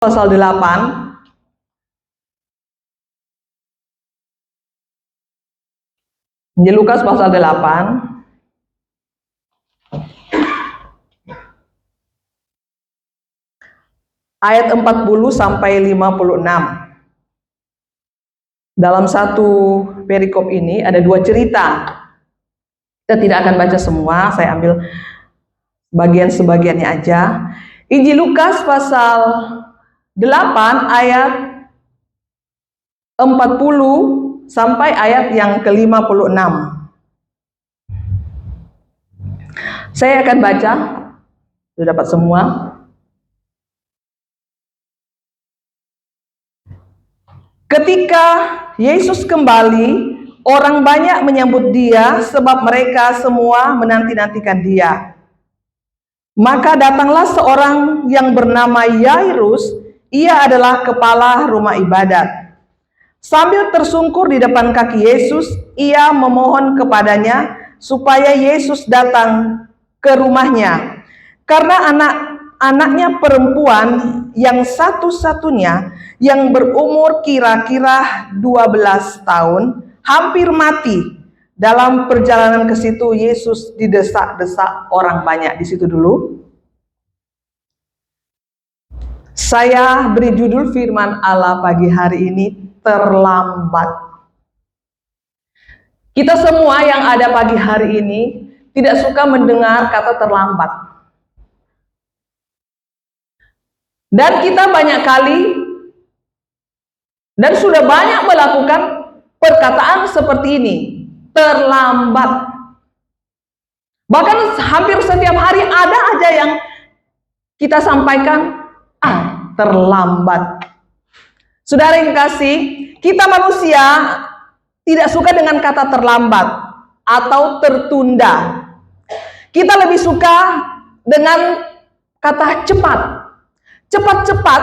pasal 8. Injil Lukas pasal 8. Ayat 40 sampai 56. Dalam satu perikop ini ada dua cerita. Kita tidak akan baca semua, saya ambil bagian-sebagiannya aja. Injil Lukas pasal 8 ayat 40 sampai ayat yang ke-56. Saya akan baca, sudah dapat semua. Ketika Yesus kembali, orang banyak menyambut dia sebab mereka semua menanti-nantikan dia. Maka datanglah seorang yang bernama Yairus, ia adalah kepala rumah ibadat. Sambil tersungkur di depan kaki Yesus, ia memohon kepadanya supaya Yesus datang ke rumahnya. Karena anaknya perempuan yang satu-satunya yang berumur kira-kira 12 tahun hampir mati. Dalam perjalanan ke situ Yesus didesak-desak orang banyak. Di situ dulu. Saya beri judul firman Allah pagi hari ini, terlambat. Kita semua yang ada pagi hari ini tidak suka mendengar kata terlambat. Dan kita banyak kali dan sudah banyak melakukan perkataan seperti ini, terlambat. Bahkan hampir setiap hari ada aja yang kita sampaikan, terlambat. Saudara yang kasih, kita manusia tidak suka dengan kata terlambat atau tertunda. Kita lebih suka dengan kata cepat. Cepat-cepat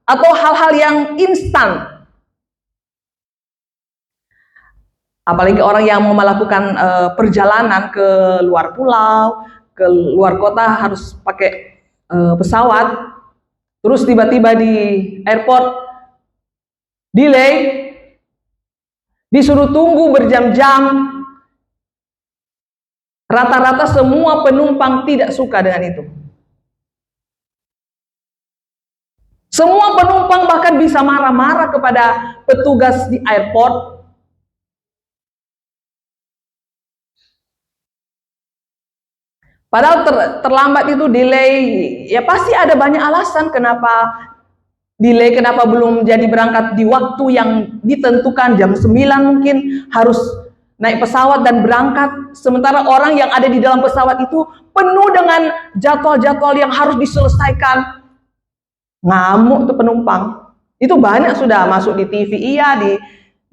atau hal-hal yang instan. Apalagi orang yang mau melakukan perjalanan ke luar pulau, ke luar kota harus pakai pesawat. Terus tiba-tiba di airport delay, disuruh tunggu berjam-jam. Rata-rata semua penumpang tidak suka dengan itu. Semua penumpang bahkan bisa marah-marah kepada petugas di airport. Padahal terlambat itu delay, ya pasti ada banyak alasan kenapa delay, kenapa belum jadi berangkat di waktu yang ditentukan, jam 9 mungkin harus naik pesawat dan berangkat. Sementara orang yang ada di dalam pesawat itu penuh dengan jadwal-jadwal yang harus diselesaikan. Ngamuk tuh penumpang. Itu banyak sudah masuk di TV, iya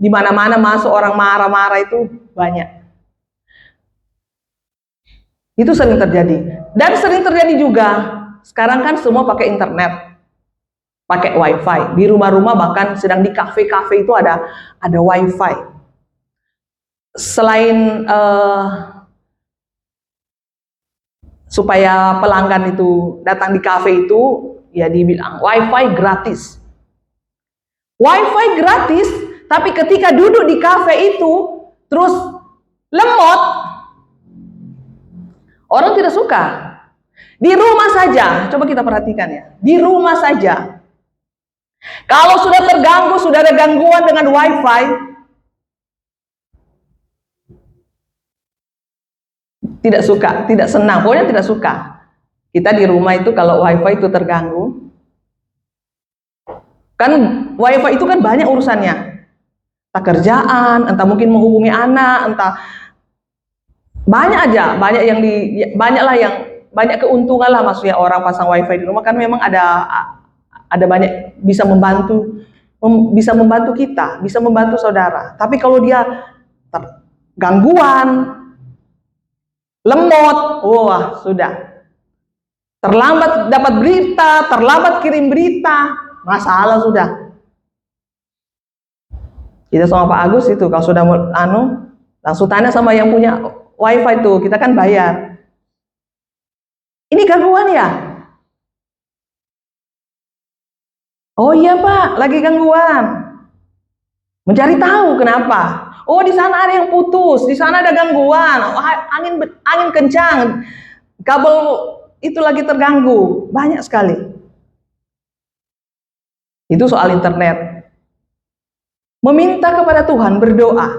di mana-mana masuk orang marah-marah itu banyak. Itu sering terjadi. Dan sering terjadi juga, sekarang kan semua pakai internet, pakai wifi. Di rumah-rumah bahkan sedang di kafe-kafe itu ada wifi. Selain supaya pelanggan itu datang di kafe itu, ya dibilang wifi gratis. Wifi gratis, tapi ketika duduk di kafe itu terus lemot, orang tidak suka. Di rumah saja, coba kita perhatikan ya. Di rumah saja. Kalau sudah terganggu, sudah ada gangguan dengan wifi, tidak suka, tidak senang, pokoknya tidak suka. Kita di rumah itu kalau wifi itu terganggu, kan wifi itu kan banyak urusannya. Entah kerjaan, entah mungkin menghubungi anak, entah banyak aja, banyak keuntungan lah maksudnya orang pasang wifi di rumah, kan memang ada banyak bisa membantu kita, bisa membantu saudara. Tapi kalau dia gangguan, lemot, wah sudah. Terlambat dapat berita, terlambat kirim berita, masalah sudah. Kita sama Pak Agus itu kalau sudah langsung tanya sama yang punya wifi itu, kita kan bayar. Ini gangguan ya? Oh iya Pak, lagi gangguan. Mencari tahu kenapa. Oh di sana ada yang putus, di sana ada gangguan, oh, angin kencang, kabel itu lagi terganggu, banyak sekali. Itu soal internet. Meminta kepada Tuhan, berdoa.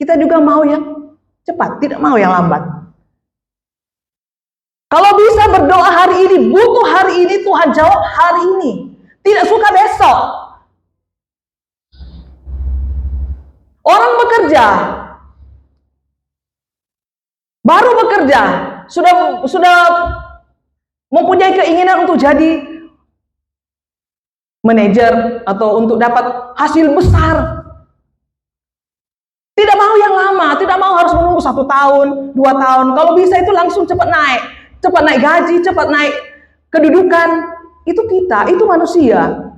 Kita juga mau yang cepat, tidak mau yang lambat. Kalau bisa berdoa hari ini, butuh hari ini, Tuhan jawab hari ini. Tidak suka besok. Orang bekerja, baru bekerja, sudah mempunyai keinginan untuk jadi manajer atau untuk dapat hasil besar. Tidak mau yang lama, tidak mau harus menunggu 1 tahun, 2 tahun. Kalau bisa itu langsung cepat naik gaji, cepat naik kedudukan. Itu kita, itu manusia.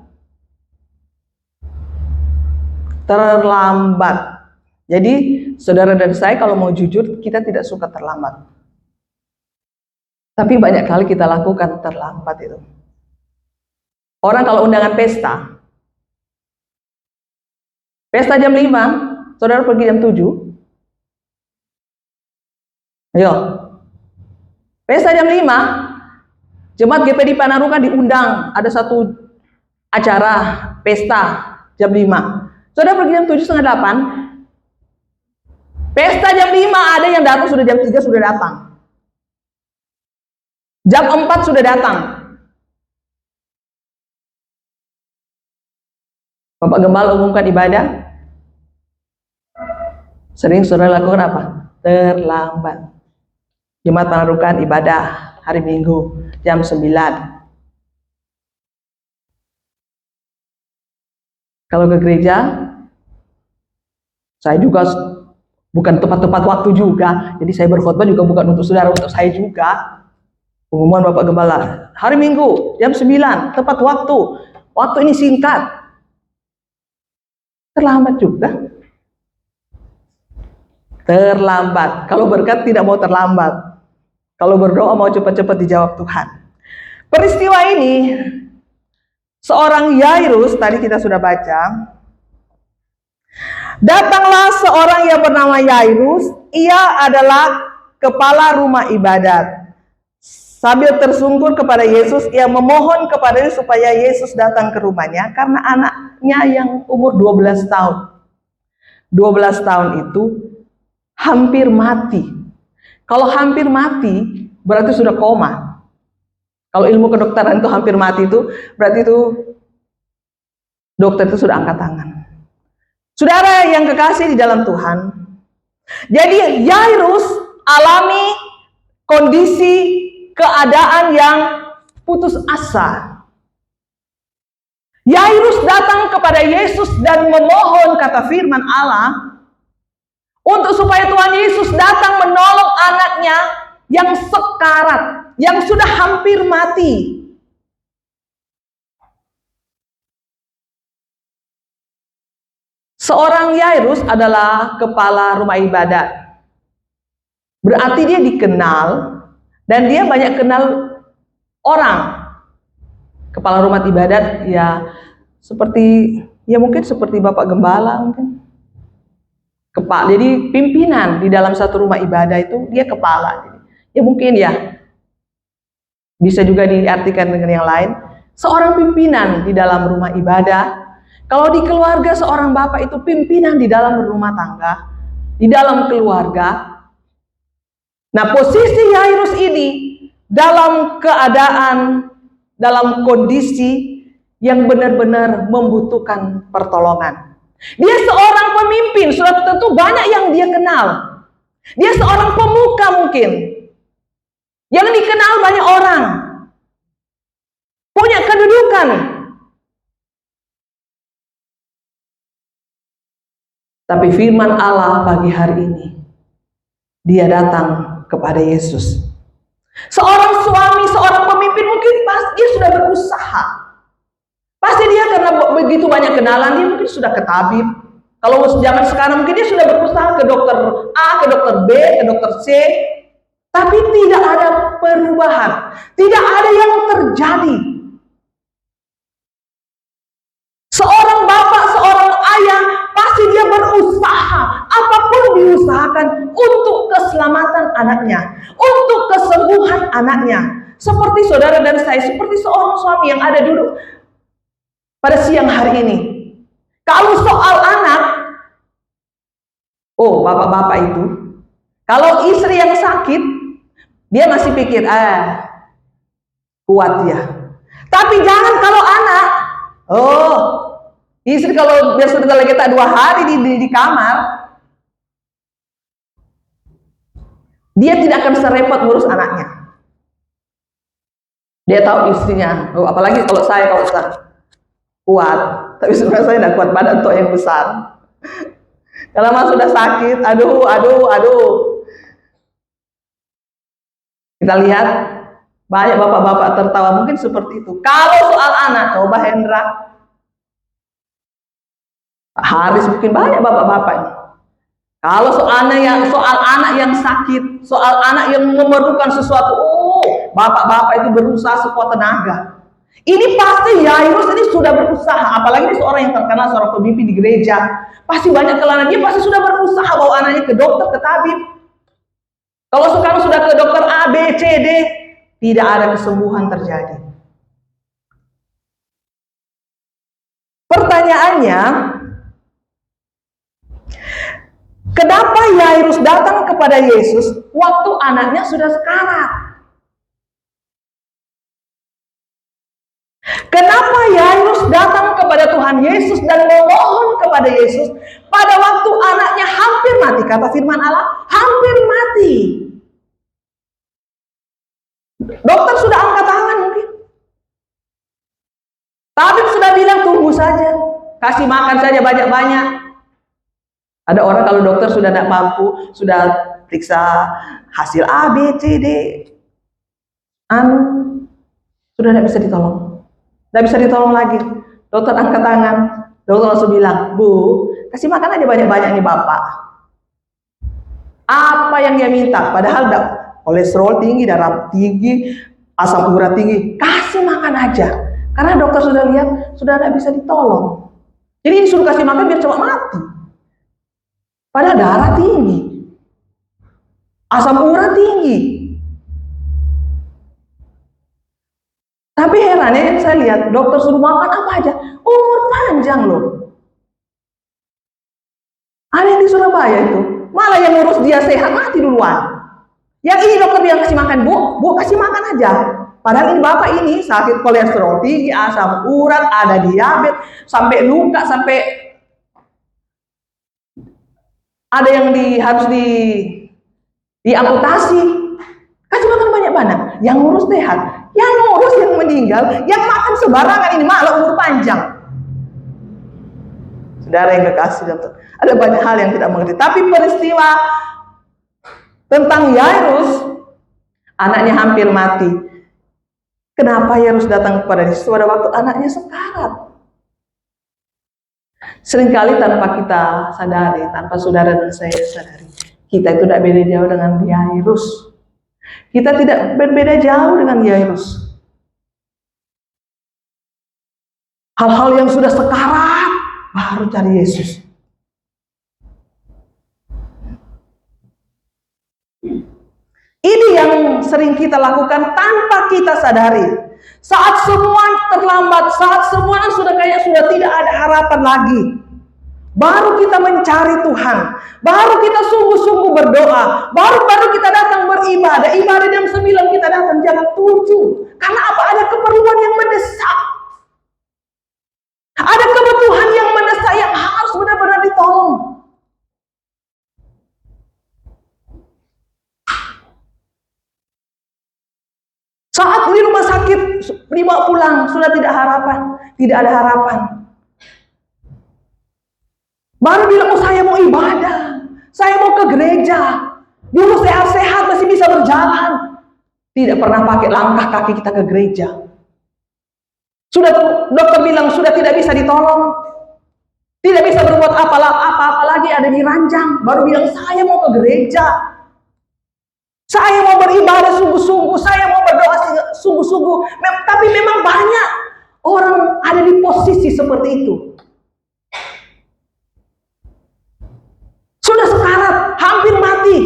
Terlambat. Jadi saudara dan saya kalau mau jujur, kita tidak suka terlambat. Tapi banyak kali kita lakukan terlambat itu. Orang kalau undangan pesta jam 5, saudara pergi jam 7. Ayo. Pesta jam 5, Jemaat GPD Panarukan diundang, ada satu acara pesta jam 5. Saudara pergi jam 7, setengah 8. Pesta jam 5, ada yang datang sudah jam 3 sudah datang. Jam 4 sudah datang. Bapak Gembala umumkan ibadah. Sering saudara lakukan apa? Terlambat. Jemaat Panarukan ibadah hari Minggu jam 9. Kalau ke gereja, saya juga bukan tepat-tepat waktu juga. Jadi saya berkhotbah juga bukan untuk saudara, untuk saya juga. Pengumuman Bapak Gembala, hari Minggu jam 9, tepat waktu. Waktu ini singkat. Terlambat juga. Terlambat. Kalau berkat tidak mau terlambat. Kalau berdoa mau cepat-cepat dijawab Tuhan. Peristiwa ini, seorang Yairus, tadi kita sudah baca. Datanglah seorang yang bernama Yairus, ia adalah kepala rumah ibadat. Sambil tersungkur kepada Yesus, ia memohon kepadanya supaya Yesus datang ke rumahnya karena anaknya yang umur 12 tahun. 12 tahun itu hampir mati. Kalau hampir mati, berarti sudah koma. Kalau ilmu kedokteran itu hampir mati itu, berarti itu dokter itu sudah angkat tangan. Saudara yang kekasih di dalam Tuhan, jadi Yairus alami kondisi keadaan yang putus asa. Yairus datang kepada Yesus dan memohon, kata firman Allah, untuk supaya Tuhan Yesus datang menolong anaknya yang sekarat, yang sudah hampir mati. Seorang Yairus adalah kepala rumah ibadat. Berarti dia dikenal dan dia banyak kenal orang. Kepala rumah ibadat ya seperti, ya mungkin seperti Bapak Gembala mungkin. Jadi pimpinan di dalam satu rumah ibadah itu dia kepala. Ya mungkin ya. Bisa juga diartikan dengan yang lain. Seorang pimpinan di dalam rumah ibadah. Kalau di keluarga seorang bapak itu pimpinan di dalam rumah tangga, di dalam keluarga. Nah, posisi Yairus ini dalam keadaan, dalam kondisi yang benar-benar membutuhkan pertolongan. Dia seorang pemimpin, sudah tentu banyak yang dia kenal. Dia seorang pemuka mungkin, yang dikenal banyak orang, punya kedudukan. Tapi firman Allah pagi hari ini, dia datang kepada Yesus. Seorang suami, seorang pemimpin mungkin pasti dia sudah berusaha. Pasti dia karena begitu banyak kenalan, dia mungkin sudah ke tabib. Kalau zaman sekarang mungkin dia sudah berusaha ke dokter A, ke dokter B, ke dokter C. Tapi tidak ada perubahan. Tidak ada yang terjadi. keselamatan anaknya, untuk kesembuhan anaknya. Seperti saudara dan saya, seperti seorang suami yang ada duduk pada siang hari ini. Kalau soal anak, oh bapak-bapak itu, kalau istri yang sakit, dia masih pikir, kuat ya. Tapi jangan kalau anak, istri kalau dia sudah tergeletak 2 hari di kamar, dia tidak akan serepot ngurus anaknya. Dia tahu istrinya, apalagi kalau saya kuat, tapi sebenarnya saya tidak kuat badan untuk yang besar. Kalau mas sudah sakit, aduh. Kita lihat banyak bapak-bapak tertawa mungkin seperti itu. Kalau soal anak, coba Hendra, Haris, mungkin banyak bapak-bapak ini. Kalau soal anak yang sakit, soal anak yang memerlukan sesuatu, bapak-bapak itu berusaha sekuat tenaga. Ini pasti Yairus ini sudah berusaha, apalagi ini seorang yang terkenal, seorang pemimpin di gereja, pasti banyak kelana, dia pasti sudah berusaha bawa anaknya ke dokter, ke tabib. Kalau sekarang sudah ke dokter A, B, C, D, tidak ada kesembuhan terjadi. Pertanyaannya, kenapa Yairus datang kepada Yesus waktu anaknya sudah sekarat? Kenapa Yairus datang kepada Tuhan Yesus dan memohon kepada Yesus pada waktu anaknya hampir mati? Kata firman Allah, hampir mati. Dokter sudah angkat tangan mungkin. Tabib sudah bilang tunggu saja, kasih makan saja banyak-banyak. Ada orang kalau dokter sudah tidak mampu, sudah periksa hasil A, B, C, D, sudah tidak bisa ditolong. Tidak bisa ditolong lagi. Dokter angkat tangan, dokter langsung bilang, Bu, kasih makan aja banyak-banyak nih Bapak. Apa yang dia minta? Padahal kolesterol tinggi, darah tinggi, asam urat tinggi, kasih makan aja. Karena dokter sudah lihat, sudah tidak bisa ditolong. Jadi disuruh kasih makan biar cepat mati. Padahal darah tinggi, asam urat tinggi. Tapi herannya yang saya lihat, dokter suruh makan apa aja, umur panjang loh. Ada yang di Surabaya itu, malah yang ngurus dia sehat mati duluan. Yang ini dokter bilang kasih makan, Bu kasih makan aja. Padahal ini bapak ini sakit kolesterol tinggi, asam urat, ada diabetes, sampai luka, sampai ada yang harus diamputasi. Kasih makan banyak-banyak. Yang ngurus sehat, yang ngurus yang meninggal, yang makan sembarangan ini malah umur panjang. Saudara yang kekasih, ada banyak hal yang tidak mengerti. Tapi peristiwa tentang Yairus, anaknya hampir mati. Kenapa Yairus datang kepada Yesus pada waktu anaknya sekarat? Seringkali tanpa kita sadari, tanpa saudara dan saya sadari, kita itu tidak beda jauh dengan Yairus. Kita tidak berbeda jauh dengan Yairus. Hal-hal yang sudah sekarat, baru cari Yesus. Ini yang sering kita lakukan tanpa kita sadari. Saat semua terlambat, saat semua sudah tidak ada harapan lagi, baru kita mencari Tuhan, baru kita sungguh-sungguh berdoa, baru kita datang beribadah. Ibadah jam 9 kita datang jam 7. Karena apa? Ada keperluan yang mendesak. Ada kebutuhan yang mendesak yang harus benar-benar ditolong. Saat di rumah sakit dibawa pulang, sudah tidak ada harapan. Baru bilang, saya mau ibadah, saya mau ke gereja, dulu sehat-sehat masih bisa berjalan. Tidak pernah pakai langkah kaki kita ke gereja. Sudah dokter bilang sudah tidak bisa ditolong, tidak bisa berbuat apa-apa lagi, ada di ranjang. Baru bilang saya mau ke gereja, saya mau beribadah sungguh-sungguh, saya mau berdoa sungguh-sungguh. Tapi memang banyak orang ada di posisi seperti itu. Sudah sekarat, hampir mati.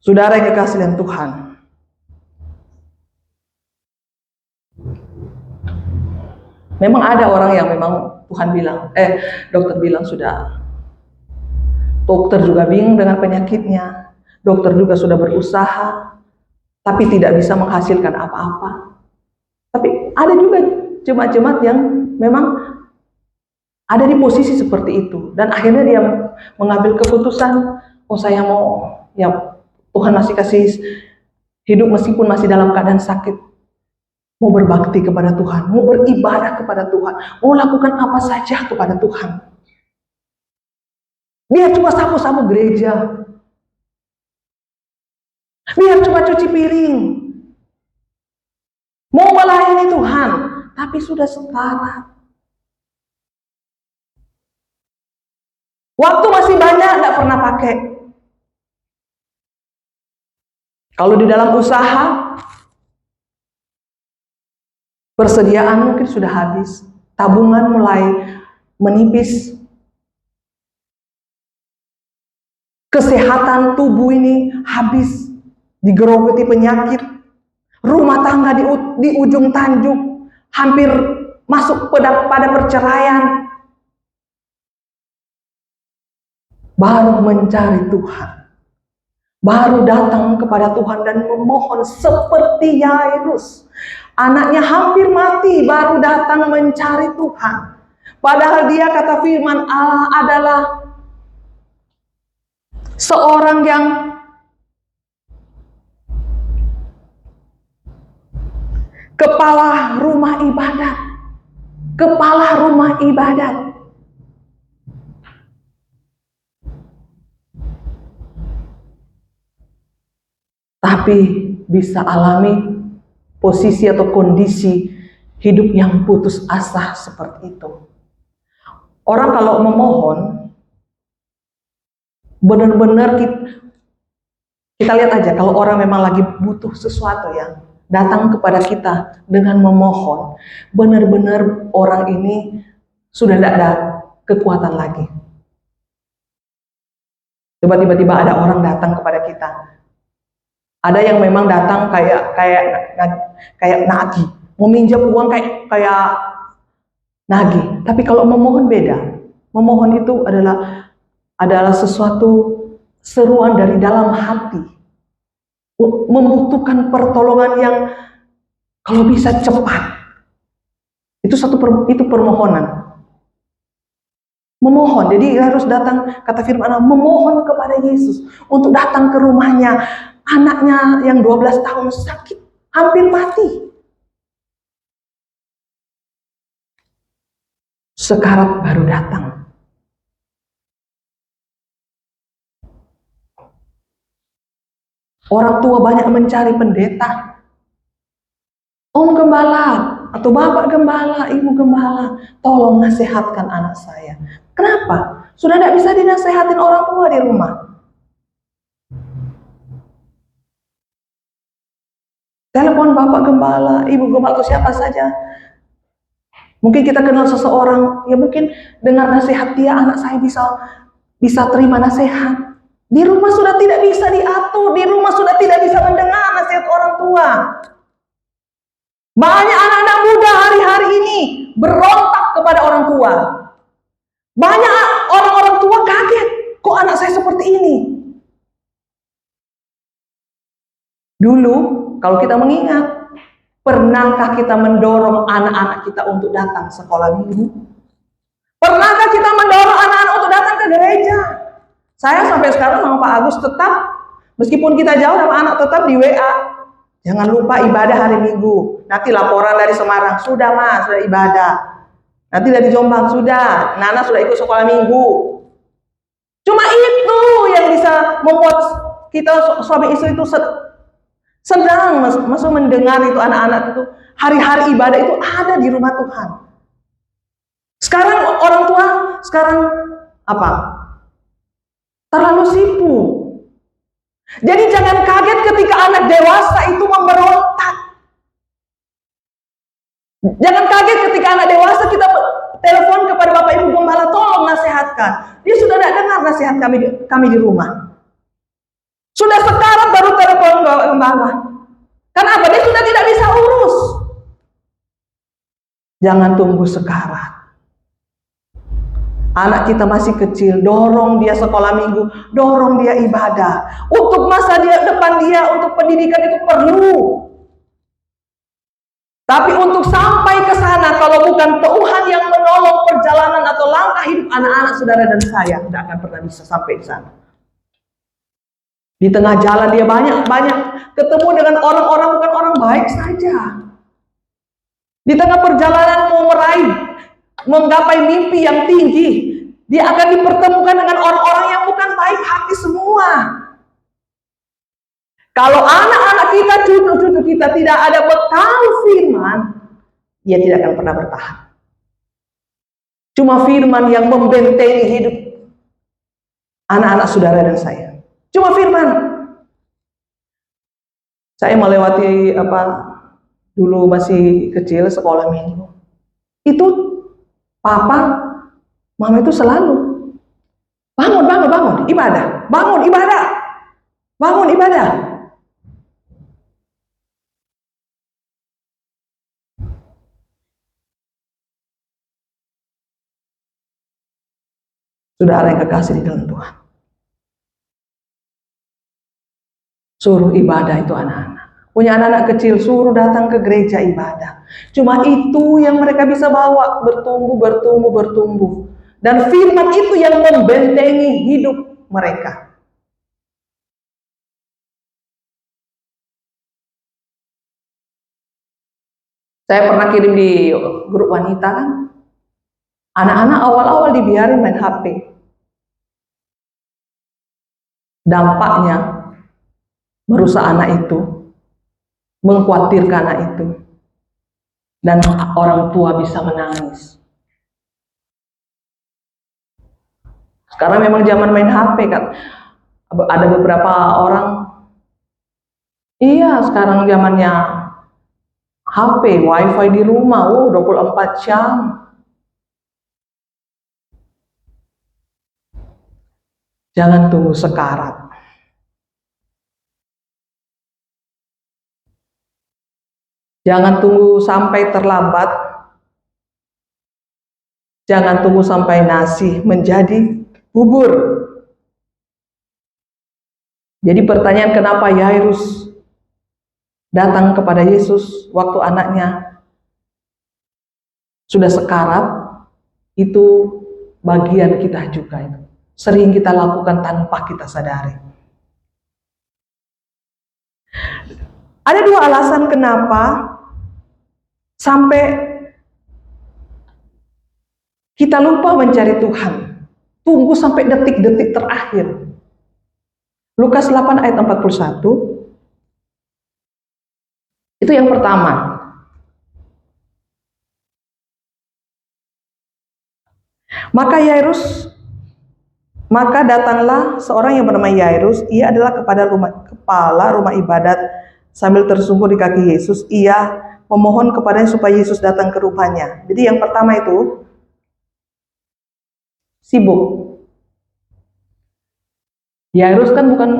Saudara yang kekasih dalam Tuhan, memang ada orang yang memang Tuhan bilang, dokter bilang sudah, dokter juga bingung dengan penyakitnya, dokter juga sudah berusaha, tapi tidak bisa menghasilkan apa-apa. Tapi ada juga jemaat-jemaat yang memang ada di posisi seperti itu, dan akhirnya dia mengambil keputusan, oh saya mau, ya Tuhan masih kasih hidup meskipun masih dalam keadaan sakit, mau berbakti kepada Tuhan, mau beribadah kepada Tuhan, mau lakukan apa saja kepada Tuhan. Biar cuma sapu-sapu gereja, biar cuma cuci piring, mau melayani Tuhan, tapi sudah sekarat. Waktu masih banyak, nggak pernah pakai. Kalau di dalam usaha, persediaan mungkin sudah habis, tabungan mulai menipis, kesehatan tubuh ini habis, digerogoti penyakit, rumah tangga di ujung tanduk, hampir masuk pada perceraian. Baru mencari Tuhan, baru datang kepada Tuhan dan memohon seperti Yairus. Anaknya hampir mati, baru datang mencari Tuhan. Padahal dia, kata firman Allah, adalah seorang yang kepala rumah ibadat. Kepala rumah ibadat. Tapi bisa alami posisi atau kondisi hidup yang putus asa seperti itu. Orang kalau memohon, benar-benar kita lihat aja, kalau orang memang lagi butuh sesuatu yang datang kepada kita dengan memohon, benar-benar orang ini sudah tidak ada kekuatan lagi. Coba tiba-tiba ada orang datang kepada kita. Ada yang memang datang kayak nagih, meminjam uang kayak nagih. Tapi kalau memohon beda. Memohon itu adalah sesuatu seruan dari dalam hati, membutuhkan pertolongan yang kalau bisa cepat. Itu permohonan. Memohon, jadi harus datang, kata firman Allah, memohon kepada Yesus untuk datang ke rumahnya. Anaknya yang 12 tahun sakit, hampir mati. Sekarat baru datang. Orang tua banyak mencari pendeta. Om gembala, atau bapak gembala, ibu gembala, tolong nasihatkan anak saya. Kenapa? Sudah tidak bisa dinasehatin orang tua di rumah. Telepon bapak gembala, ibu gembala, atau siapa saja. Mungkin kita kenal seseorang, ya mungkin dengar nasihat dia, anak saya bisa terima nasihat. Di rumah sudah tidak bisa diatur, di rumah sudah tidak bisa mendengar nasihat orang tua. Banyak anak-anak muda hari-hari ini berontak kepada orang tua. Banyak orang-orang tua kaget, kok anak saya seperti ini? Dulu, kalau kita mengingat, pernahkah kita mendorong anak-anak kita untuk datang sekolah minggu? Pernahkah kita mendorong anak-anak untuk datang ke gereja? Saya sampai sekarang sama Pak Agus tetap, meskipun kita jauh sama anak, tetap di WA. Jangan lupa ibadah hari Minggu. Nanti laporan dari Semarang, sudah Mas, sudah ibadah. Nanti dari Jombang, sudah. Nana sudah ikut sekolah minggu. Cuma itu yang bisa membuat kita suami istri itu senang masuk mendengar itu anak-anak itu. Hari-hari ibadah itu ada di rumah Tuhan. Sekarang orang tua, apa? Terlalu sibuk. Jadi jangan kaget ketika anak dewasa itu memberontak. Jangan kaget ketika anak dewasa kita telepon kepada Bapak Ibu Gembala, tolong nasihatkan. Dia sudah tidak dengar nasihat kami di rumah. Sudah sekarat baru telepon gembala. Kenapa? Dia sudah tidak bisa urus. Jangan tunggu sekarat. Anak kita masih kecil, dorong dia sekolah minggu, dorong dia ibadah. Untuk masa depan dia, untuk pendidikan itu perlu. Tapi untuk sampai ke sana, kalau bukan Tuhan yang menolong perjalanan atau langkah hidup anak-anak saudara dan saya, tidak akan pernah bisa sampai di sana. Di tengah jalan dia banyak ketemu dengan orang-orang bukan orang baik saja. Di tengah perjalanan mau meraih, menggapai mimpi yang tinggi, dia akan dipertemukan dengan orang-orang yang bukan baik hati semua. Kalau anak-anak kita, cucu-cucu kita tidak ada bekal firman, dia tidak akan pernah bertahan. Cuma firman yang membentengi hidup anak-anak saudara dan saya. Cuma firman. Saya melewati dulu masih kecil sekolah minggu. Itu papa, mama itu selalu bangun, ibadah, bangun, ibadah, bangun, ibadah. Saudara yang kekasih di dalam Tuhan, suruh ibadah itu anak-anak. Punya anak-anak kecil, suruh datang ke gereja ibadah. Cuma itu yang mereka bisa bawa, bertumbuh. Dan firman itu yang membentengi hidup mereka. Saya pernah kirim di grup wanita kan, anak-anak awal-awal dibiarin main HP. Dampaknya merusak anak itu, mengkhawatirkan anak itu, dan orang tua bisa menangis. Sekarang memang zaman main HP kan, ada beberapa orang, iya sekarang zamannya HP, wifi di rumah, 24 jam. Jangan tunggu sekarat. Jangan tunggu sampai terlambat. Jangan tunggu sampai nasi menjadi bubur. Jadi pertanyaan kenapa Yairus datang kepada Yesus waktu anaknya sudah sekarat, itu bagian kita juga itu. Sering kita lakukan tanpa kita sadari. Ada dua alasan kenapa sampai kita lupa mencari Tuhan. Tunggu sampai detik-detik terakhir. Lukas 8 ayat 41. Itu yang pertama. Maka datanglah seorang yang bernama Yairus. Ia adalah kepala rumah ibadat. Sambil tersungkur di kaki Yesus, ia memohon kepadanya supaya Yesus datang ke rumahnya. Jadi yang pertama itu sibuk. Yairus kan bukan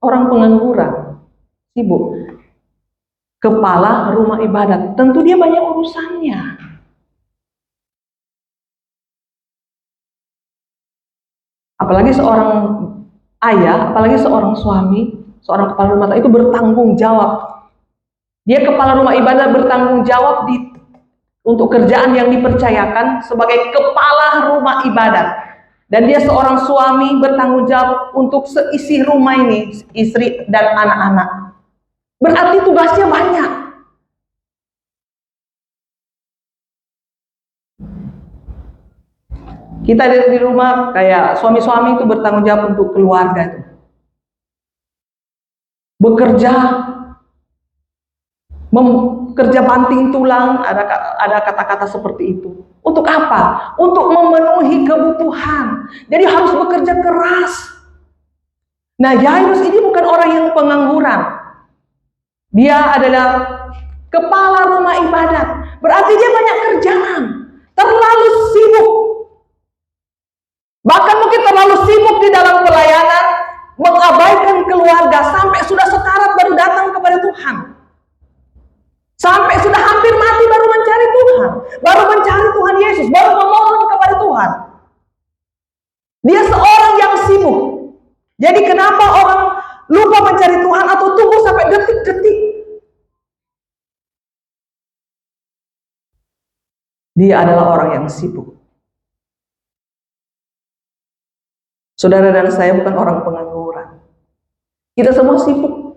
orang pengangguran, sibuk. Kepala rumah ibadat, tentu dia banyak urusannya. Apalagi seorang ayah, apalagi seorang suami, seorang kepala rumah tangga itu bertanggung jawab. Dia kepala rumah ibadah bertanggung jawab untuk kerjaan yang dipercayakan sebagai kepala rumah ibadat. Dan dia seorang suami bertanggung jawab untuk seisi rumah ini, istri dan anak-anak. Berarti tugasnya banyak. Kita di rumah kayak suami-suami itu bertanggung jawab untuk keluarga itu. Bekerja, kerja banting tulang, ada kata-kata seperti itu. Untuk apa? Untuk memenuhi kebutuhan. Jadi harus bekerja keras. Nah, Yairus ini bukan orang yang pengangguran. Dia adalah kepala rumah ibadat. Berarti dia banyak kerjaan. Terlalu sibuk. Bahkan mungkin terlalu sibuk di dalam pelayanan, mengabaikan keluarga, sampai sudah sekarat baru datang kepada Tuhan. Sampai sudah hampir mati baru mencari Tuhan, baru mencari Tuhan Yesus, baru memohon kepada Tuhan. Dia seorang yang sibuk. Jadi kenapa orang lupa mencari Tuhan atau tunggu sampai detik-detik? Dia adalah orang yang sibuk. Saudara dan saya bukan orang pengangguran. Kita semua sibuk.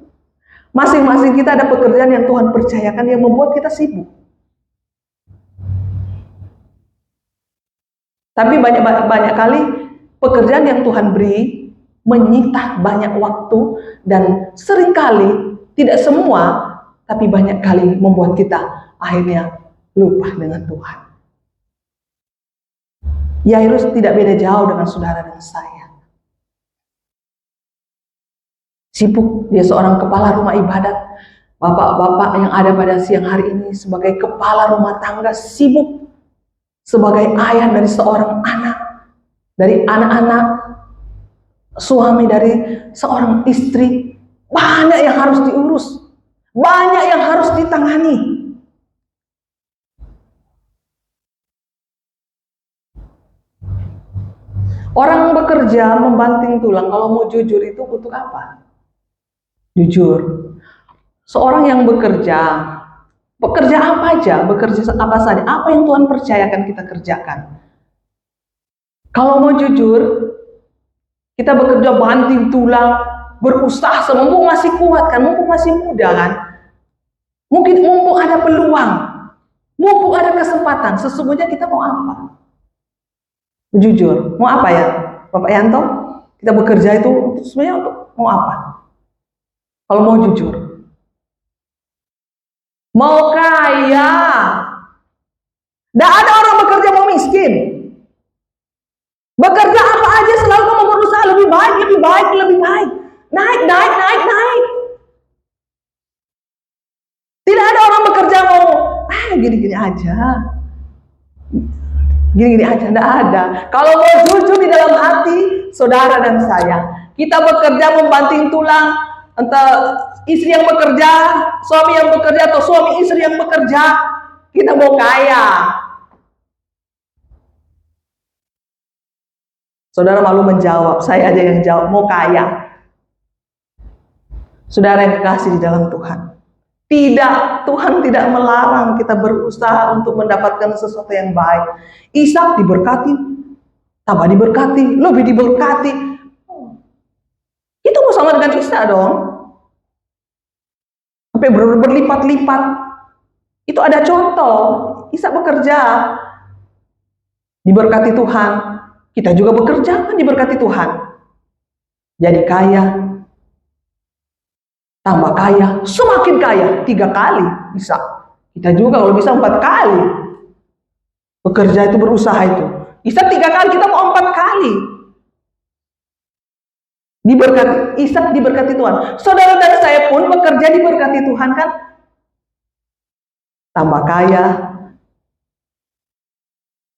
Masing-masing kita ada pekerjaan yang Tuhan percayakan yang membuat kita sibuk. Tapi banyak kali pekerjaan yang Tuhan beri menyita banyak waktu, dan seringkali, tidak semua, tapi banyak kali membuat kita akhirnya lupa dengan Tuhan. Yairus tidak beda jauh dengan saudara dan saya. Sibuk, dia seorang kepala rumah ibadat. Bapak-bapak yang ada pada siang hari ini sebagai kepala rumah tangga sibuk. Sebagai ayah dari seorang anak, dari anak-anak, suami dari seorang istri. Banyak yang harus diurus, banyak yang harus ditangani. Orang bekerja membanting tulang, kalau mau jujur itu untuk apa? Jujur. Seorang yang bekerja apa aja, bekerja apa saja, apa yang Tuhan percayakan kita kerjakan. Kalau mau jujur, kita bekerja banting tulang, berusaha, mumpung masih kuat kan, mumpung masih muda kan, mumpung ada peluang, mumpung ada kesempatan, sesungguhnya kita mau apa? Jujur, mau apa ya Bapak Yanto? Kita bekerja itu sebenarnya untuk mau apa? Kalau mau jujur, mau kaya. Tidak ada orang bekerja mau miskin. Bekerja apa aja selalu kamu berusaha lebih baik, lebih baik, lebih baik. Naik. Tidak ada orang bekerja mau gini-gini aja. Gini-gini aja, tidak ada. Kalau mau jujur di dalam hati, saudara dan saya, kita bekerja membanting tulang, entah istri yang bekerja, suami yang bekerja, atau suami istri yang bekerja, kita mau kaya. Saudara malu menjawab, saya aja yang jawab, mau kaya. Saudara yang kekasih di dalam Tuhan, tidak, Tuhan tidak melarang kita berusaha untuk mendapatkan sesuatu yang baik. Ishak diberkati, tambah diberkati, lebih diberkati. Itu mau sama dengan Ishak dong. Sampai berlipat-lipat. Itu ada contoh. Ishak bekerja, diberkati Tuhan. Kita juga bekerja, kan diberkati Tuhan. Jadi kaya, tambah kaya, semakin kaya, 3 kali bisa. Kita juga kalau bisa 4 kali. Bekerja itu, berusaha itu. Ishak 3 kali, kita mau 4 kali. Diberkati, Ishak diberkati Tuhan. Saudara dan saya pun bekerja diberkati Tuhan kan. Tambah kaya.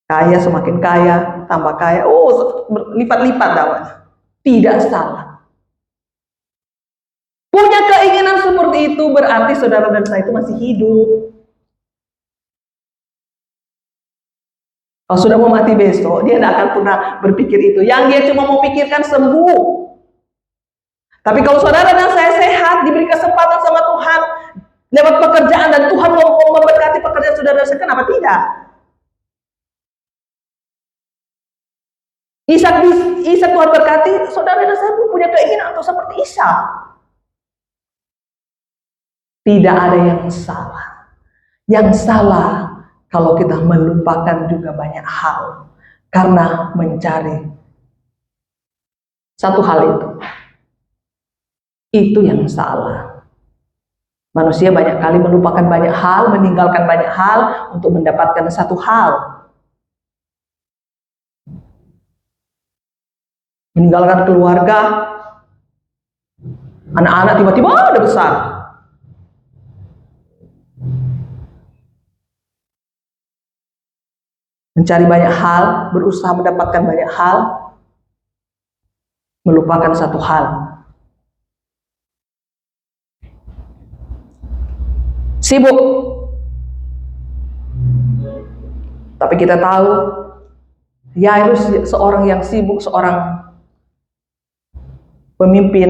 Kaya semakin kaya, tambah kaya. Oh, lipat-lipat dakwanya. Tidak salah. Punya keinginan seperti itu berarti saudara dan saya itu masih hidup. Kalau sudah mau mati besok, dia tidak akan pernah berpikir itu. Yang dia cuma mau pikirkan sembuh. Tapi kalau saudara dan saya sehat, diberi kesempatan sama Tuhan lewat pekerjaan, dan Tuhan mau memberkati pekerjaan saudara dan saya, kenapa tidak? Ishak Tuhan berkati, saudara dan saya pun punya keinginan untuk seperti Ishak. Tidak ada yang salah. Yang salah kalau kita melupakan juga banyak hal karena mencari satu hal itu. Itu yang salah. Manusia banyak kali melupakan banyak hal, meninggalkan banyak hal untuk mendapatkan satu hal. Meninggalkan keluarga, anak-anak tiba-tiba udah besar. Mencari banyak hal, berusaha mendapatkan banyak hal, melupakan satu hal. sibuk. Tapi kita tahu Yairus seorang yang sibuk, seorang pemimpin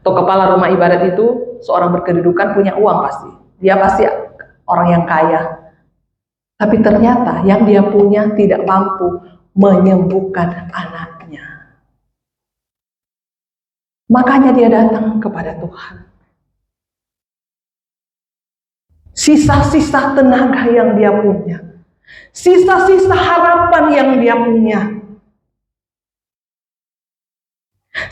atau kepala rumah ibadat itu, seorang berkedudukan, punya uang pasti. Dia pasti orang yang kaya. Tapi ternyata yang dia punya tidak mampu menyembuhkan anaknya. Makanya dia datang kepada Tuhan. Sisa-sisa tenaga yang dia punya, sisa-sisa harapan yang dia punya,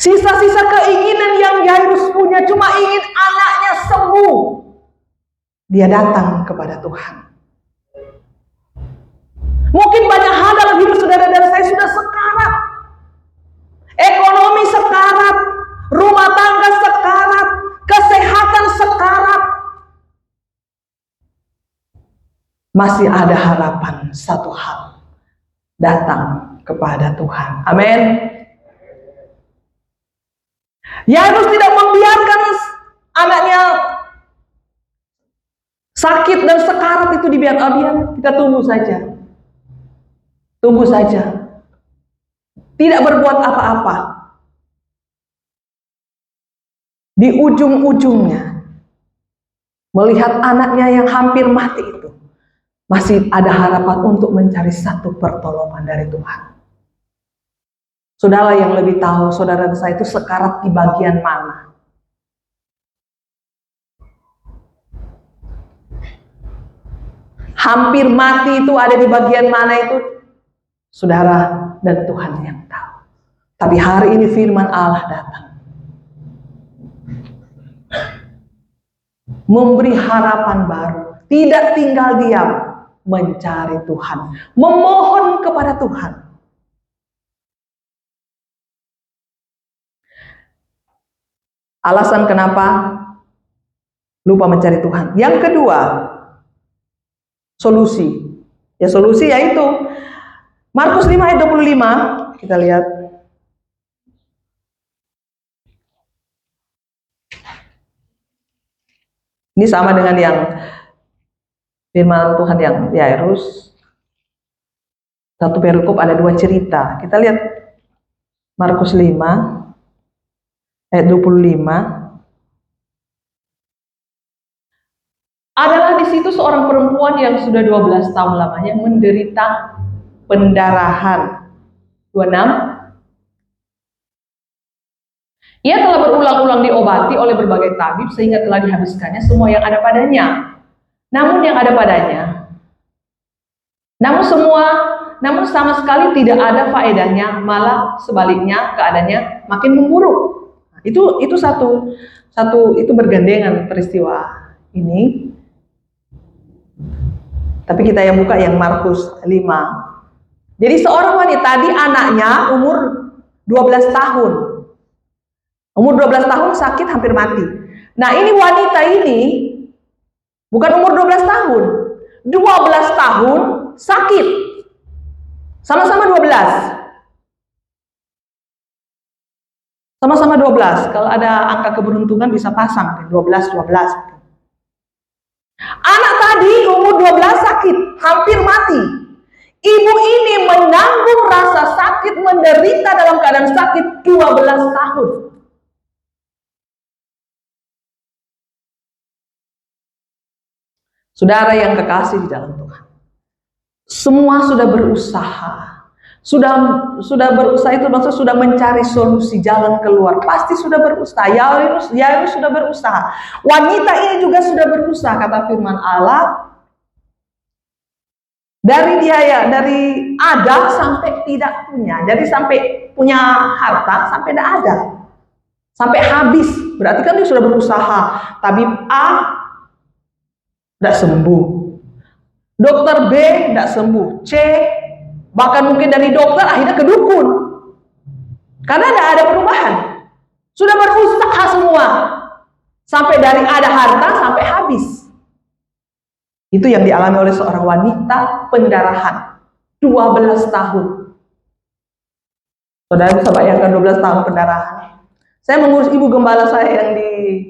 sisa-sisa keinginan yang Yairus punya, cuma ingin anaknya sembuh. Dia datang kepada Tuhan. Mungkin banyak hal dalam hidup saudara dan saya sudah sekarat. Ekonomi sekarat, rumah tangga sekarat, kesehatan sekarat. Masih ada harapan satu hal, datang kepada Tuhan. Amin. Yairus tidak membiarkan anaknya sakit dan sekarat itu dibiarkan. Kita tunggu saja. Tunggu saja. Tidak berbuat apa-apa. Di ujung-ujungnya, melihat anaknya yang hampir mati itu, masih ada harapan untuk mencari satu pertolongan dari Tuhan. Saudara yang lebih tahu, saudara saya itu sekarat di bagian mana. Hampir mati itu ada di bagian mana itu, saudara dan Tuhan yang tahu. Tapi hari ini firman Allah datang, memberi harapan baru, tidak tinggal diam, mencari Tuhan, memohon kepada Tuhan. Alasan kenapa lupa mencari Tuhan. Yang kedua, solusi. Ya solusi yaitu Markus 5 ayat 25, kita lihat. Ini sama dengan yang firman Tuhan yang Yairus. Satu perikop ada dua cerita. Kita lihat Markus 5 ayat 25. Adalah di situ seorang perempuan yang sudah 12 tahun lamanya menderita pendarahan. 26. Ia telah berulang-ulang diobati oleh berbagai tabib sehingga telah dihabiskannya semua yang ada padanya. Namun sama sekali tidak ada faedahnya, malah sebaliknya keadaannya makin memburuk. Itu satu itu bergandengan peristiwa ini. Tapi kita yang buka yang Markus 5. Jadi seorang wanita di anaknya umur 12 tahun. Umur 12 tahun sakit hampir mati. Nah ini wanita ini bukan umur 12 tahun. 12 tahun sakit. Sama-sama 12. Sama-sama 12. Kalau ada angka keberuntungan bisa pasang 12. Anak tadi umur 12 sakit, hampir mati. Ibu ini menanggung rasa sakit, menderita dalam keadaan sakit 12 tahun. Saudara yang kekasih di dalam Tuhan, semua sudah berusaha. Sudah berusaha itu maksudnya sudah mencari solusi, jalan keluar. Pasti sudah berusaha. Yairus sudah berusaha. Wanita ini juga sudah berusaha, kata firman Allah. Dari ada sampai tidak punya. Jadi sampai punya harta sampai tidak ada. Sampai habis. Berarti kan dia sudah berusaha. Tabib A tidak sembuh. Dokter B tidak sembuh. C bahkan mungkin dari dokter akhirnya ke dukun. Karena tidak ada perubahan. Sudah berusaha semua. Sampai dari ada harta sampai habis. Itu yang dialami oleh seorang wanita pendarahan. 12 tahun. Saudara bisa bayangkan 12 tahun pendarahan. Saya mengurus ibu gembala saya yang di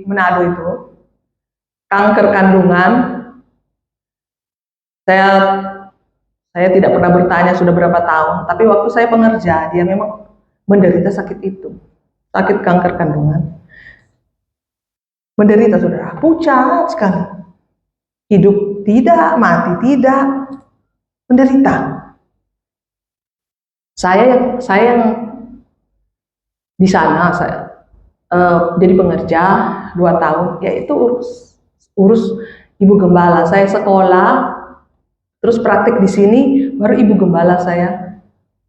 Manado itu. kanker kandungan. Saya tidak pernah bertanya sudah berapa tahun, tapi waktu saya pengerja, dia memang menderita sakit itu, sakit kanker kandungan. Menderita, saudara, pucat sekali. Hidup tidak, mati tidak, menderita. Saya yang di sana, jadi pengerja 2 tahun, yaitu urus ibu gembala. Saya sekolah, terus praktik di sini, baru ibu gembala saya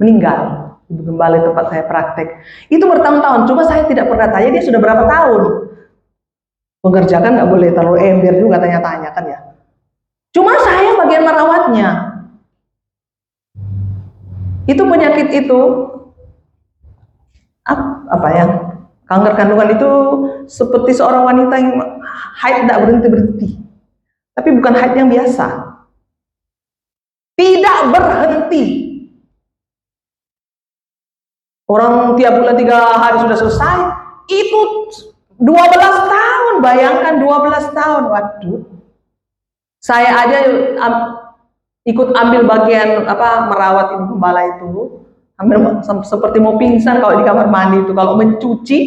meninggal. Ibu gembala tempat saya praktek. Itu bertahun-tahun, cuma saya tidak pernah tanya dia sudah berapa tahun. Pengerja kan nggak boleh terlalu ember juga tanya-tanya kan ya. Cuma saya bagian merawatnya. Itu penyakit itu, apa ya, kanker kandungan itu seperti seorang wanita yang haid tidak berhenti-berhenti. Tapi bukan haid yang biasa. Tidak berhenti. Orang tiap bulan 3 hari sudah selesai. Itu 12 tahun, bayangkan 12 tahun. Waduh. Saya aja ikut ambil bagian merawat ibu gembala itu. Seperti mau pingsan kalau di kamar mandi itu, kalau mencuci.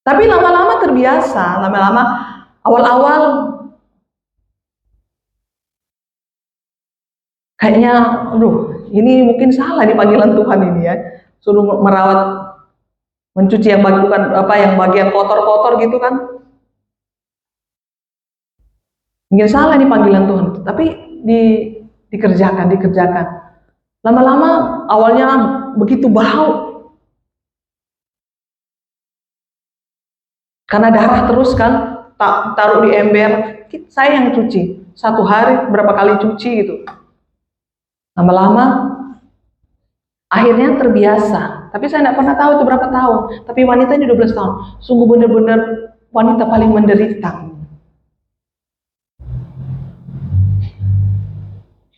Tapi lama-lama terbiasa, lama-lama awal-awal kayaknya, ini mungkin salah nih panggilan Tuhan ini ya. Suruh merawat, mencuci yang bagian kotor-kotor gitu kan. Mungkin salah nih panggilan Tuhan, tapi dikerjakan. Lama-lama awalnya begitu bau. Karena darah terus kan, taruh di ember, saya yang cuci. 1 hari berapa kali cuci gitu. Lama-lama akhirnya terbiasa. Tapi saya tidak pernah tahu itu berapa tahun. Tapi wanita ini 12 tahun. Sungguh benar-benar wanita paling menderita.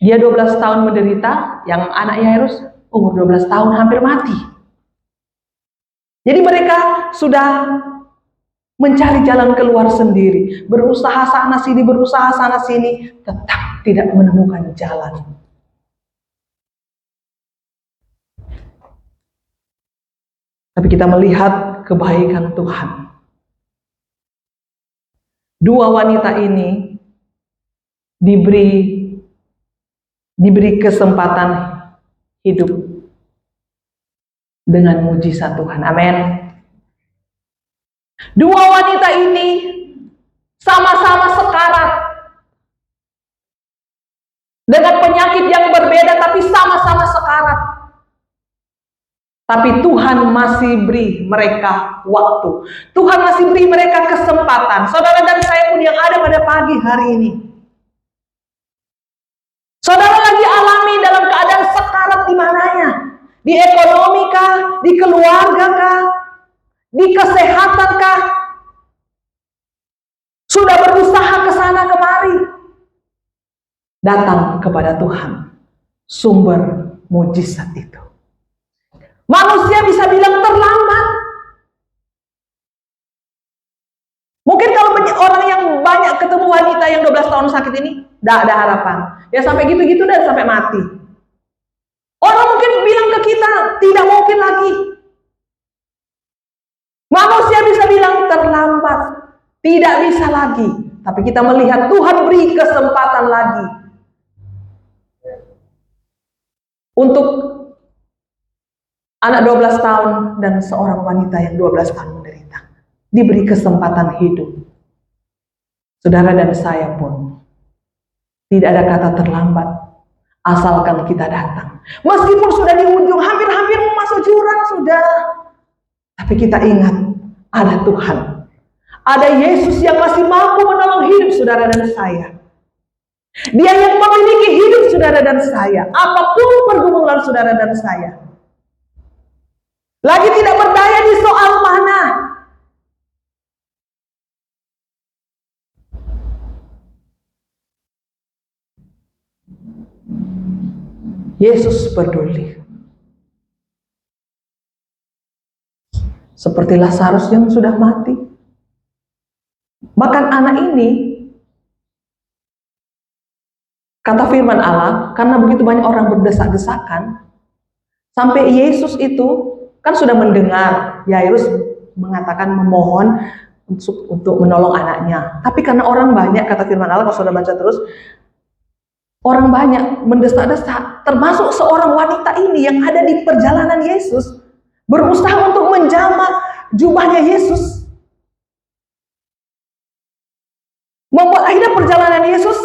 Dia 12 tahun menderita, yang anaknya Yairus umur 12 tahun hampir mati. Jadi mereka sudah mencari jalan keluar sendiri, berusaha sana sini, tetap tidak menemukan jalan. Tapi kita melihat kebaikan Tuhan. 2 wanita ini diberi kesempatan hidup dengan mujizat Tuhan. Amin. 2 wanita ini sama-sama sekarat dengan penyakit yang berbeda, tapi sama-sama sekarat. Tapi Tuhan masih beri mereka waktu. Tuhan masih beri mereka kesempatan. Saudara dan saya pun yang ada pada pagi hari ini. Saudara lagi alami dalam keadaan sekarat di mananya? Di ekonomi kah? Di keluarga kah? Di kesehatan kah? Sudah berusaha ke sana kemari. Datang kepada Tuhan, sumber mujizat itu. Manusia bisa bilang terlambat. Mungkin kalau orang yang banyak ketemu wanita yang 12 tahun sakit ini, tidak ada harapan. Ya sampai gitu-gitu dan sampai mati. Orang mungkin bilang ke kita, tidak mungkin lagi. Manusia bisa bilang terlambat, tidak bisa lagi. Tapi kita melihat Tuhan beri kesempatan lagi. Untuk anak 12 tahun dan seorang wanita yang 12 tahun menderita. Diberi kesempatan hidup. Saudara dan saya pun tidak ada kata terlambat, asalkan kita datang. Meskipun sudah di ujung, hampir-hampir mau masuk jurang sudah. Tapi kita ingat, ada Tuhan. Ada Yesus yang masih mampu menolong hidup saudara dan saya. Dia yang memiliki hidup saudara dan saya. Apapun pergumulan saudara dan saya. Lagi tidak berdaya di soal mana. Yesus peduli. Seperti Lazarus yang sudah mati. Bahkan anak ini, kata firman Allah, karena begitu banyak orang berdesak-desakan, sampai Yesus itu kan sudah mendengar Yairus mengatakan memohon untuk menolong anaknya. Tapi karena orang banyak, kata firman Allah, kalau sudah baca terus, orang banyak mendesak-desak, termasuk seorang wanita ini yang ada di perjalanan Yesus, berusaha untuk menjamak jubahnya Yesus. Membuat akhirnya perjalanan Yesus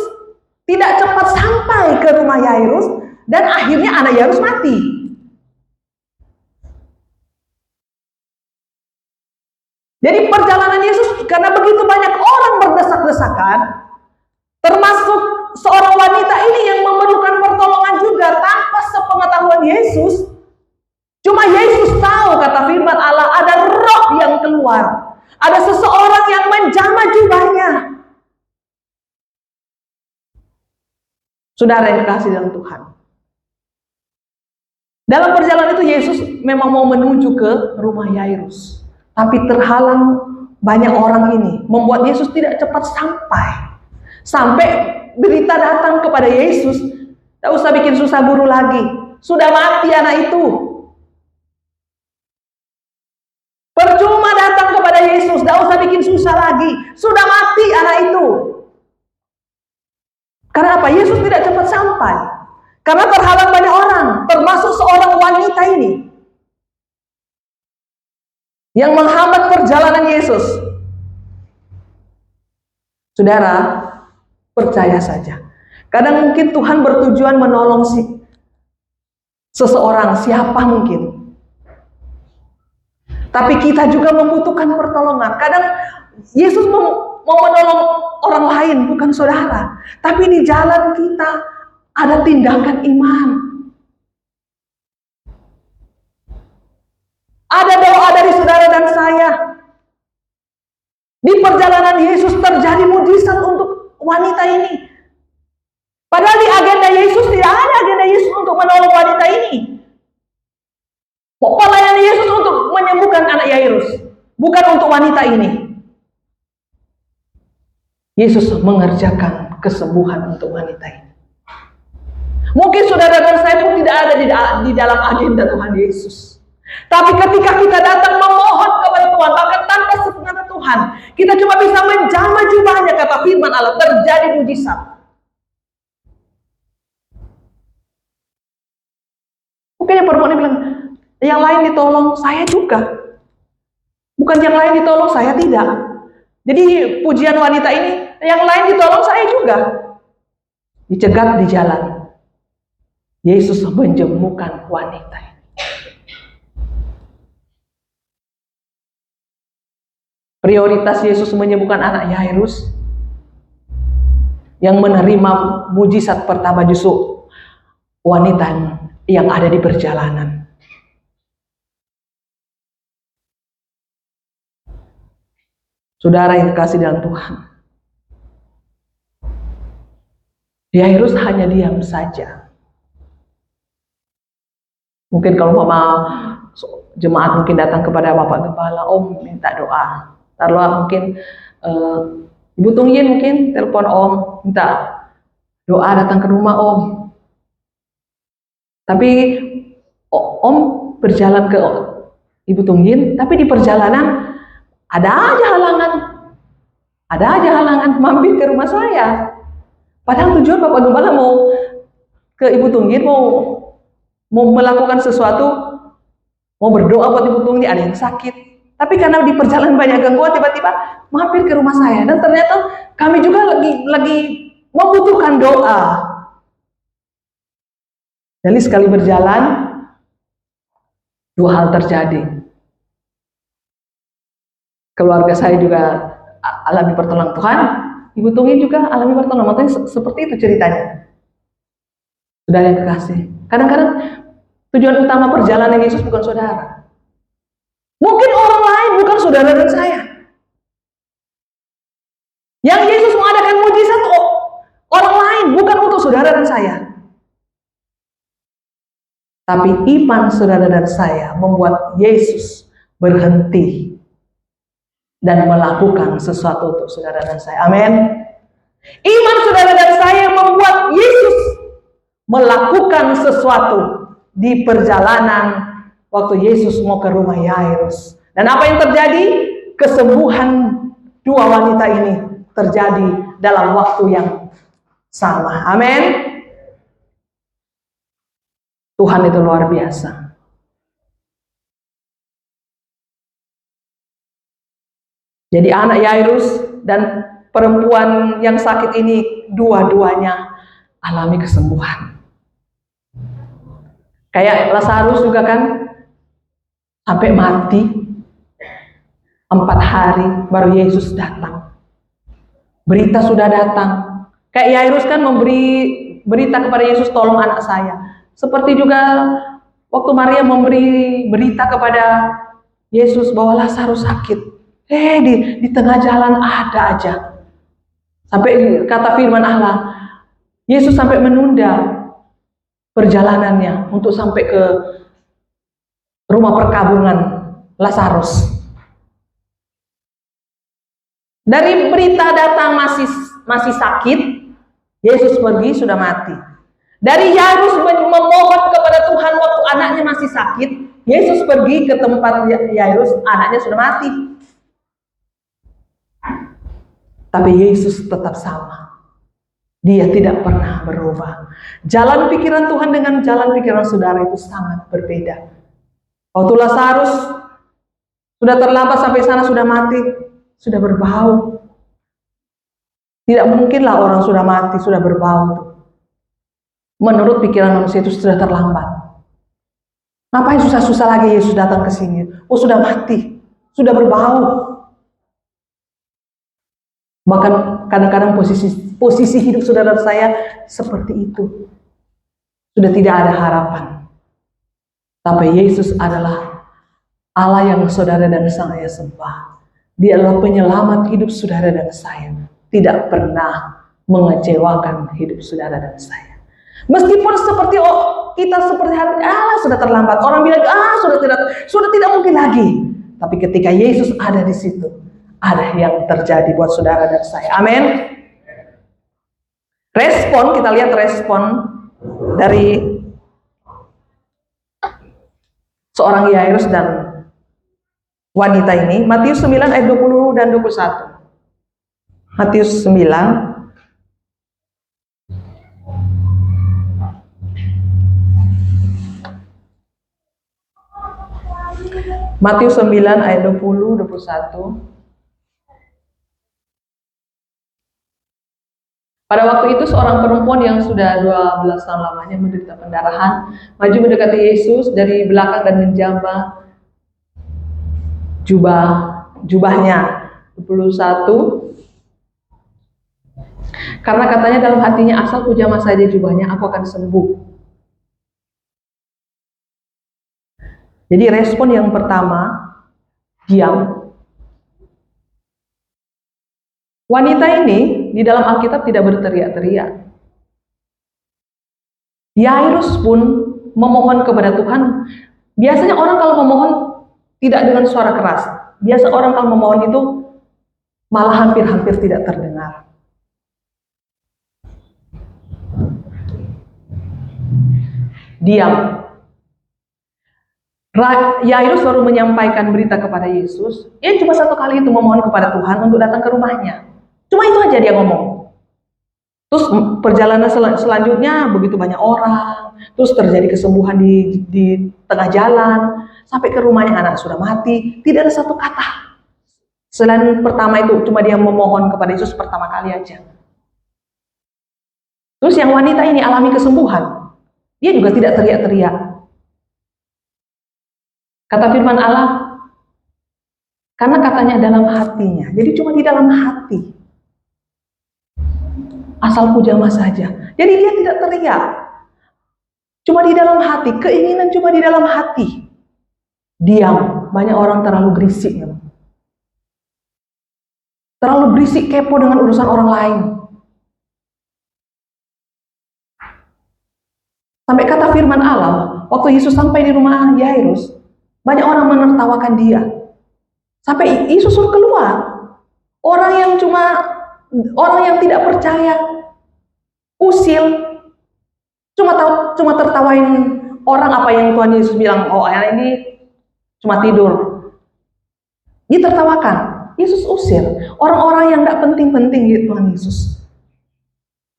tidak cepat sampai ke rumah Yairus, dan akhirnya anak Yairus mati. Jadi perjalanan Yesus, karena begitu banyak orang berdesak-desakan, termasuk seorang wanita ini yang memerlukan pertolongan juga tanpa sepengetahuan Yesus. Cuma Yesus tahu, kata firman Allah, ada roh yang keluar, ada seseorang yang menjamah jubahnya. Saudara yang dikasihi dalam Tuhan, dalam perjalanan itu Yesus memang mau menuju ke rumah Yairus, tapi terhalang banyak orang ini, membuat Yesus tidak cepat sampai. Sampai berita datang kepada Yesus, tak usah bikin susah guru lagi, sudah mati anak itu. Percuma datang kepada Yesus, tak usah bikin susah lagi, sudah mati anak itu. Karena apa? Yesus tidak cepat sampai. Karena terhalang banyak orang, termasuk seorang wanita ini, yang menghambat perjalanan Yesus. Saudara, percaya saja. Kadang mungkin Tuhan bertujuan menolong seseorang, siapa mungkin. Tapi kita juga membutuhkan pertolongan. Kadang Yesus mau menolong orang lain, bukan saudara. Tapi di jalan kita ada tindakan iman. Ada doa dari saudara dan saya. Di perjalanan Yesus terjadi mujizat untuk wanita ini. Padahal di agenda Yesus tidak ada agenda Yesus untuk menolong wanita ini. Pelayanan Yesus untuk menyembuhkan anak Yairus, bukan untuk wanita ini. Yesus mengerjakan kesembuhan untuk wanita ini. Mungkin saudara dan saya pun tidak ada di dalam agenda Tuhan Yesus. Tapi ketika kita datang memohon kepada Tuhan, bahkan tanpa sepengetahuan Tuhan, kita cuma bisa menjamah jubahnya, kata firman Allah, terjadi mujizat. Mungkin yang perempuan ini bilang, yang lain ditolong, saya juga. Bukan yang lain ditolong, saya tidak. Jadi pujian wanita ini, yang lain ditolong, saya juga. Dicegat di jalan. Yesus menjemukkan wanita ini. Prioritas Yesus menyembuhkan anak Yairus, yang menerima mujizat pertama justru wanita yang ada di perjalanan. Saudara yang dikasihi dalam Tuhan, Yairus hanya diam saja. Mungkin kalau mama jemaat mungkin datang kepada Bapak Gembala, Om minta doa. Taruhlah mungkin Ibu Tungyin mungkin telepon Om minta doa datang ke rumah Om. Tapi Om berjalan ke Ibu Tungyin, tapi di perjalanan ada aja halangan mampir ke rumah saya. Padahal tujuan Bapak Gembala mau ke Ibu Tungyin, mau melakukan sesuatu, mau berdoa buat Ibu Tungyin, ada yang sakit. Tapi karena di perjalanan banyak gangguan, tiba-tiba mampir ke rumah saya, dan ternyata kami juga lagi membutuhkan doa. Jadi sekali berjalan, dua hal terjadi. Keluarga saya juga alami pertolongan Tuhan, Ibu Tunggi juga alami pertolongan. Makanya seperti itu ceritanya. Saudara yang kekasih, kadang-kadang tujuan utama perjalanan Yesus bukan saudara. Mungkin orang lain, bukan saudara dan saya. Yang Yesus mengadakan mujizat orang lain, bukan untuk saudara dan saya. Tapi iman saudara dan saya membuat Yesus berhenti dan melakukan sesuatu untuk saudara dan saya. Amin. Iman saudara dan saya membuat Yesus melakukan sesuatu di perjalanan waktu Yesus mau ke rumah Yairus. Dan apa yang terjadi? Kesembuhan dua wanita ini terjadi dalam waktu yang sama. Amin. Tuhan itu luar biasa. Jadi anak Yairus dan perempuan yang sakit ini dua-duanya alami kesembuhan. Kayak Lazarus juga kan, sampai mati 4 hari baru Yesus datang. Berita sudah datang. Kayak Yairus kan memberi berita kepada Yesus, tolong anak saya. Seperti juga waktu Maria memberi berita kepada Yesus bahwa Lazarus sakit. Di tengah jalan ada aja. Sampai kata firman Allah, Yesus sampai menunda perjalanannya untuk sampai ke rumah perkabungan Lazarus. Dari berita datang masih sakit, Yesus pergi sudah mati. Dari Yairus memohon kepada Tuhan waktu anaknya masih sakit, Yesus pergi ke tempat Yairus, anaknya sudah mati. Tapi Yesus tetap sama. Dia tidak pernah berubah. Jalan pikiran Tuhan dengan jalan pikiran saudara itu sangat berbeda. Waktu Lazarus sudah terlambat sampai sana, sudah mati, sudah berbau. Tidak mungkinlah orang sudah mati, sudah berbau. Menurut pikiran manusia itu sudah terlambat. Ngapain susah-susah lagi Yesus datang ke sini? Oh, sudah mati, sudah berbau. Bahkan kadang-kadang posisi hidup saudara saya seperti itu. Sudah tidak ada harapan. Tapi Yesus adalah Allah yang saudara dan saya sembah. Dia adalah penyelamat hidup saudara dan saya. Tidak pernah mengecewakan hidup saudara dan saya. Meskipun seperti kita seperti hari sudah terlambat. Orang bilang sudah tidak mungkin lagi. Tapi ketika Yesus ada di situ, ada yang terjadi buat saudara dan saya. Amin. Respon, kita lihat respon dari seorang Yairus dan wanita ini. Matius 9 ayat 20 dan 21. Matius 9 ayat 20 21. Pada waktu itu seorang perempuan yang sudah 12 tahun lamanya menderita pendarahan maju mendekati Yesus dari belakang dan menjamah jubahnya. 21. Karena katanya dalam hatinya, asal ku jamah saja jubahnya, aku akan sembuh. Jadi respon yang pertama, diam. Wanita ini di dalam Alkitab tidak berteriak-teriak. Yairus pun memohon kepada Tuhan. Biasanya orang kalau memohon tidak dengan suara keras. Biasa orang kalau memohon itu malah hampir-hampir tidak terdengar. Diam. Yairus baru menyampaikan berita kepada Yesus. Ia cuma satu kali itu memohon kepada Tuhan untuk datang ke rumahnya. Cuma itu aja dia ngomong. Terus perjalanan selanjutnya begitu banyak orang. Terus terjadi kesembuhan di tengah jalan. Sampai ke rumahnya anak sudah mati. Tidak ada satu kata. Selain pertama itu cuma dia memohon kepada Yesus pertama kali aja. Terus yang wanita ini alami kesembuhan. Dia juga tidak teriak-teriak. Kata firman Allah, karena katanya dalam hatinya. Jadi cuma di dalam hati. Asal ku jamah saja. Jadi dia tidak teriak. Cuma di dalam hati. Keinginan cuma di dalam hati. Diam. Banyak orang terlalu berisik. Terlalu berisik, kepo dengan urusan orang lain. Sampai kata firman Allah, waktu Yesus sampai di rumah Yairus, banyak orang menertawakan dia. Sampai Yesus suruh keluar. Orang yang tidak percaya, usil, cuma tertawain orang apa yang Tuhan Yesus bilang, oh anak ini cuma tidur. Ditertawakan. Yesus usir orang-orang yang tidak penting-penting gitu. Tuhan Yesus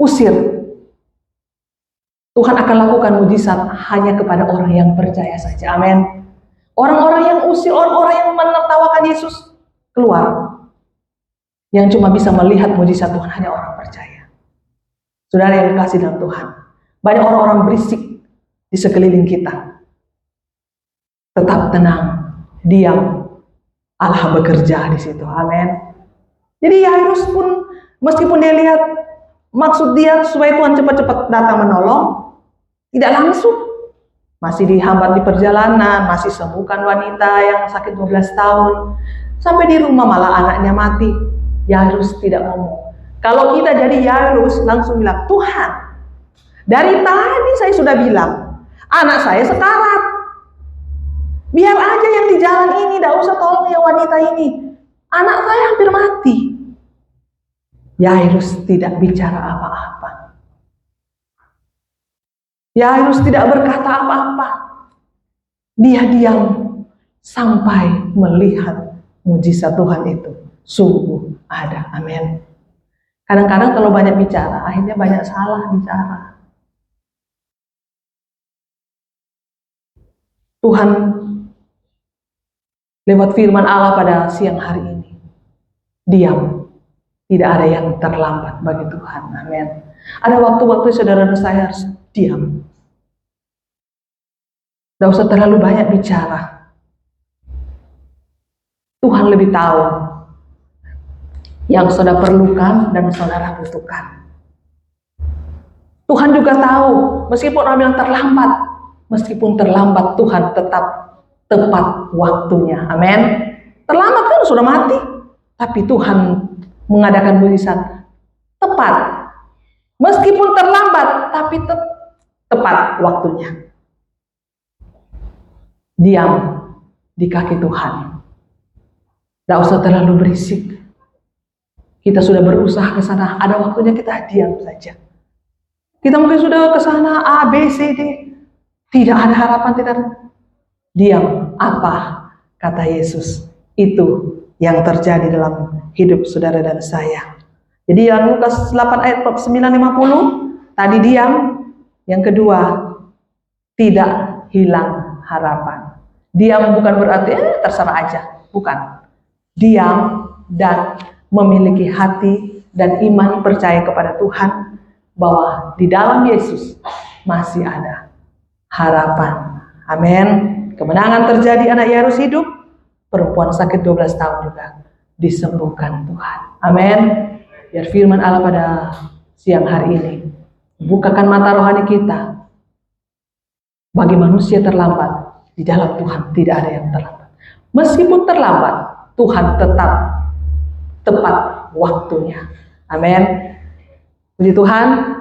usir. Tuhan akan lakukan mujizat hanya kepada orang yang percaya saja. Amin. Orang-orang yang usir, orang-orang yang menertawakan Yesus keluar. Yang cuma bisa melihat mujizat Tuhan hanya orang percaya. Saudara yang dikasih dalam Tuhan, banyak orang-orang berisik di sekeliling kita. Tetap tenang, diam. Allah bekerja di situ. Amin. Jadi Yairus pun meskipun dia lihat maksud dia supaya Tuhan cepat-cepat datang menolong, tidak langsung. Masih dihambat di perjalanan, masih sembuhkan wanita yang sakit 12 tahun. Sampai di rumah malah anaknya mati. Yairus tidak ngomong. Kalau kita jadi Yairus langsung bilang, Tuhan, dari tadi saya sudah bilang, anak saya sekarat. Biar aja yang di jalan ini, tidak usah tolong yang wanita ini. Anak saya hampir mati. Yairus tidak bicara apa-apa. Yairus tidak berkata apa-apa. Dia diam sampai melihat mujizat Tuhan itu sungguh ada. Amin. Kadang-kadang kalau banyak bicara, akhirnya banyak salah bicara. Tuhan lewat firman Allah pada siang hari ini, diam. Tidak ada yang terlambat bagi Tuhan. Amin. Ada waktu-waktu saudara saya harus diam. Tidak usah terlalu banyak bicara. Tuhan lebih tahu yang saudara perlukan dan saudara butuhkan. Tuhan juga tahu, meskipun orang bilang terlambat, meskipun terlambat Tuhan tetap tepat waktunya. Amin. Terlambat kan sudah mati, tapi Tuhan mengadakan mujizat tepat. Meskipun terlambat, tapi tepat waktunya. Diam di kaki Tuhan. Tidak usah terlalu berisik. Kita sudah berusaha ke sana, ada waktunya kita diam saja. Kita mungkin sudah ke sana A, B, C, D. Tidak ada harapan, tidak ada. Diam. Apa kata Yesus? Itu yang terjadi dalam hidup saudara dan saya. Jadi yang Lukas 8 ayat 9-50, tadi diam. Yang kedua, tidak hilang harapan. Diam bukan berarti terserah aja, bukan. Diam dan memiliki hati dan iman percaya kepada Tuhan bahwa di dalam Yesus masih ada harapan. Amin. Kemenangan terjadi, anak Yairus hidup, perempuan sakit 12 tahun juga disembuhkan Tuhan. Amin. Biar firman Allah pada siang hari ini bukakan mata rohani kita. Bagi manusia terlambat, di dalam Tuhan tidak ada yang terlambat. Meskipun terlambat, Tuhan tetap tepat waktunya. Amin. Puji Tuhan.